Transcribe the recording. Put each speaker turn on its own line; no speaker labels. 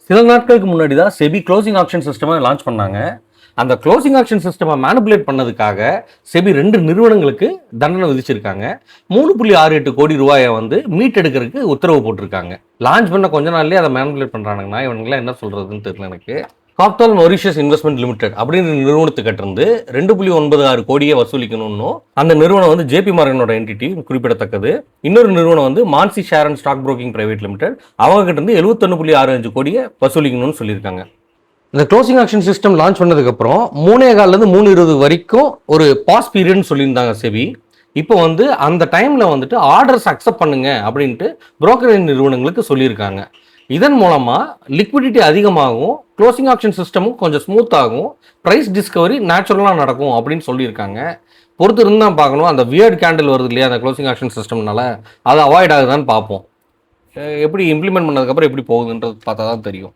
சில நாட்களுக்கு முன்னாடி தான் செபி க்ளோசிங் ஆக்ஷன் சிஸ்டமை லான்ச் பண்ணாங்க. அந்த க்ளோசிங் ஆக்ஷன் சிஸ்டமை மேனிபுலேட் பண்ணதுக்காக செபி 2 நிறுவனங்களுக்கு தண்டனை விதிச்சிருக்காங்க. 3.68 கோடி ரூபாயை வந்து மீட்டெடுக்கிறதுக்கு உத்தரவு போட்டிருக்காங்க. லான்ச் பண்ண கொஞ்ச நாள்லயே அதை மேனிபுலேட் பண்றானுங்கன்னா இவனுங்களாம் என்ன சொல்றதுன்னு தெரியல எனக்கு. காப்டால் மொரிஷியஸ் இன்வெஸ்ட்மெண்ட் லிமிடெட் அப்படின்ற நிறுவனத்துக்கிட்ட இருந்து 2.96 கோடியை வசூலிக்கணும்னு அந்த நிறுவனம் வந்து ஜேபி மார்கனோட என்டிட்டி குறிப்பிடத்தக்கது. இன்னொரு நிறுவனம் வந்து Mansi share and stock broking private limited, அவங்க கிட்ட இருந்து 71.65 கோடியை வசூலிக்கணும்னு சொல்லியிருக்காங்க. இந்த க்ளோசிங் ஆக்ஷன் சிஸ்டம் லான்ச் பண்ணதுக்கப்புறம் 3.25 3.20 வரைக்கும் ஒரு பாஸ் பீரியட்னு சொல்லியிருந்தாங்க செபி. இப்போ வந்து அந்த டைமில் வந்துட்டு ஆர்டர்ஸ் அக்செப்ட் பண்ணுங்க அப்படின்ட்டு புரோக்கரேஜ் நிறுவனங்களுக்கு சொல்லியிருக்காங்க. இதன் மூலமாக லிக்விடிட்டி அதிகமாகும், க்ளோசிங் ஆக்ஷன் சிஸ்டமும் கொஞ்சம் ஸ்மூத் ஆகும், ப்ரைஸ் டிஸ்கவரி நேச்சுரலாக நடக்கும் அப்படின்னு சொல்லியிருக்காங்க. பொறுத்து இருந்து தான் பார்க்கணும். அந்த வியர்ட் கேண்டில் வருது இல்லையா அந்த க்ளோசிங் ஆக்ஷன் சிஸ்டம்னால, அது அவாய்ட் ஆகுதான்னு பார்ப்போம். எப்படி இம்ப்ளிமெண்ட் பண்ணதுக்கப்புறம் எப்படி போகுதுன்றது பார்த்தா தான் தெரியும்.